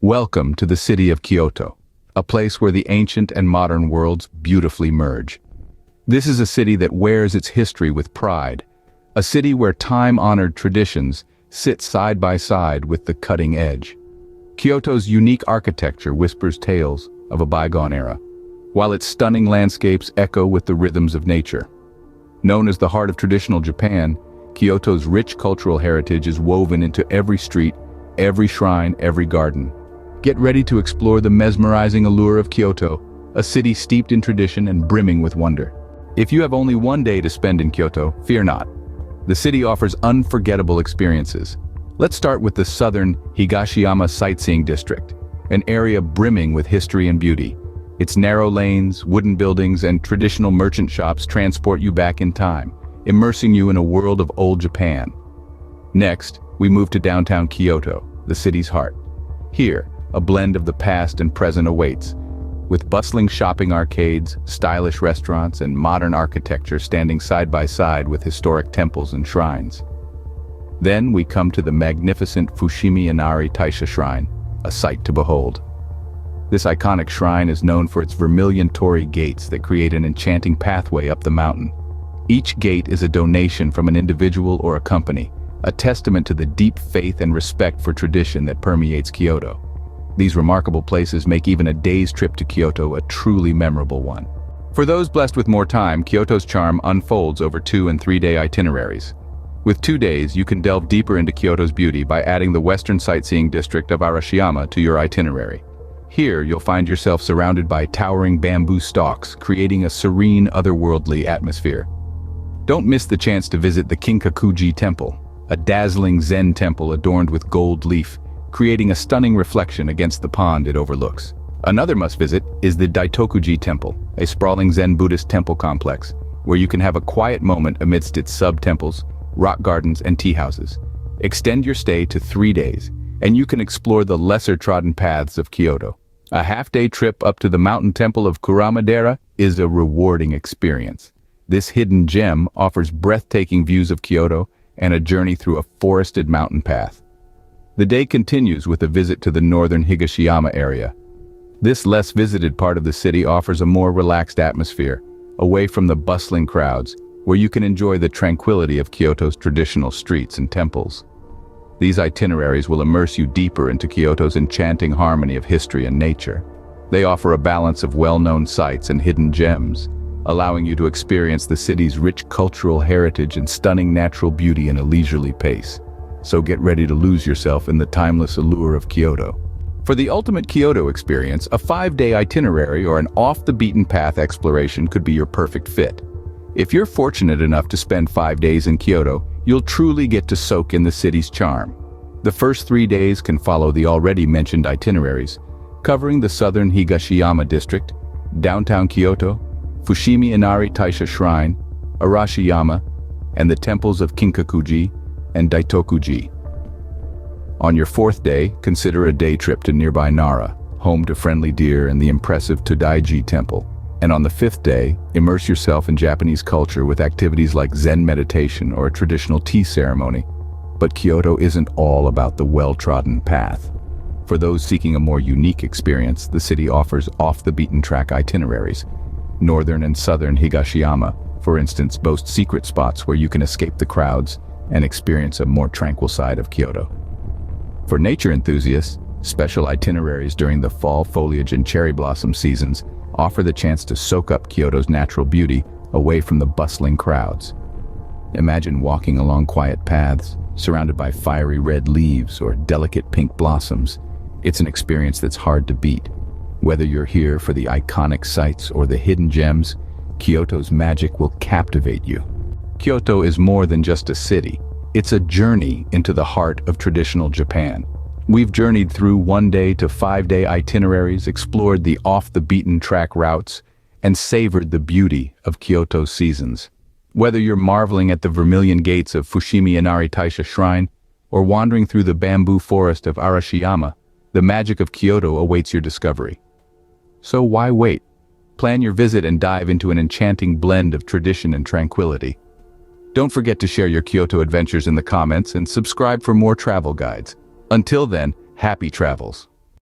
Welcome to the city of Kyoto, a place where the ancient and modern worlds beautifully merge. This is a city that wears its history with pride, a city where time-honored traditions sit side by side with the cutting edge. Kyoto's unique architecture whispers tales of a bygone era, while its stunning landscapes echo with the rhythms of nature. Known as the heart of traditional Japan, Kyoto's rich cultural heritage is woven into every street, every shrine, every garden. Get ready to explore the mesmerizing allure of Kyoto, a city steeped in tradition and brimming with wonder. If you have only one day to spend in Kyoto, fear not. The city offers unforgettable experiences. Let's start with the southern Higashiyama sightseeing district, an area brimming with history and beauty. Its narrow lanes, wooden buildings, and traditional merchant shops transport you back in time, immersing you in a world of old Japan. Next, we move to downtown Kyoto, the city's heart. Here, a blend of the past and present awaits, with bustling shopping arcades, stylish restaurants, and modern architecture standing side by side with historic temples and shrines. Then we come to the magnificent Fushimi Inari Taisha Shrine, a sight to behold. This iconic shrine is known for its vermilion torii gates that create an enchanting pathway up the mountain. Each gate is a donation from an individual or a company, a testament to the deep faith and respect for tradition that permeates Kyoto. These remarkable places make even a day's trip to Kyoto a truly memorable one. For those blessed with more time, Kyoto's charm unfolds over 2- and 3-day itineraries. With 2 days, you can delve deeper into Kyoto's beauty by adding the western sightseeing district of Arashiyama to your itinerary. Here, you'll find yourself surrounded by towering bamboo stalks, creating a serene, otherworldly atmosphere. Don't miss the chance to visit the Kinkakuji Temple, a dazzling Zen temple adorned with gold leaf, creating a stunning reflection against the pond it overlooks. Another must-visit is the Daitokuji Temple, a sprawling Zen Buddhist temple complex, where you can have a quiet moment amidst its sub-temples, rock gardens, and tea houses. Extend your stay to 3 days, and you can explore the lesser-trodden paths of Kyoto. A half-day trip up to the mountain temple of Kuramadera is a rewarding experience. This hidden gem offers breathtaking views of Kyoto and a journey through a forested mountain path. The day continues with a visit to the northern Higashiyama area. This less visited part of the city offers a more relaxed atmosphere, away from the bustling crowds, where you can enjoy the tranquility of Kyoto's traditional streets and temples. These itineraries will immerse you deeper into Kyoto's enchanting harmony of history and nature. They offer a balance of well-known sights and hidden gems, allowing you to experience the city's rich cultural heritage and stunning natural beauty in a leisurely pace. So get ready to lose yourself in the timeless allure of Kyoto. For the ultimate Kyoto experience, a 5-day itinerary or an off-the-beaten-path exploration could be your perfect fit. If you're fortunate enough to spend 5 days in Kyoto, you'll truly get to soak in the city's charm. The first 3 days can follow the already mentioned itineraries, covering the southern Higashiyama district, downtown Kyoto, Fushimi Inari Taisha Shrine, Arashiyama, and the temples of Kinkakuji and Daitokuji. On your 4th day, consider a day trip to nearby Nara, home to friendly deer and the impressive Todaiji Temple. And on the 5th day, immerse yourself in Japanese culture with activities like Zen meditation or a traditional tea ceremony. But Kyoto isn't all about the well-trodden path. For those seeking a more unique experience, the city offers off-the-beaten-track itineraries. Northern and southern Higashiyama, for instance, boast secret spots where you can escape the crowds and experience a more tranquil side of Kyoto. For nature enthusiasts, special itineraries during the fall foliage and cherry blossom seasons offer the chance to soak up Kyoto's natural beauty away from the bustling crowds. Imagine walking along quiet paths, surrounded by fiery red leaves or delicate pink blossoms. It's an experience that's hard to beat. Whether you're here for the iconic sights or the hidden gems, Kyoto's magic will captivate you. Kyoto is more than just a city. It's a journey into the heart of traditional Japan. We've journeyed through 1-day to 5-day itineraries, explored the off-the-beaten-track routes, and savored the beauty of Kyoto's seasons. Whether you're marveling at the vermilion gates of Fushimi Inari Taisha Shrine or wandering through the bamboo forest of Arashiyama, the magic of Kyoto awaits your discovery. So why wait? Plan your visit and dive into an enchanting blend of tradition and tranquility. Don't forget to share your Kyoto adventures in the comments and subscribe for more travel guides. Until then, happy travels.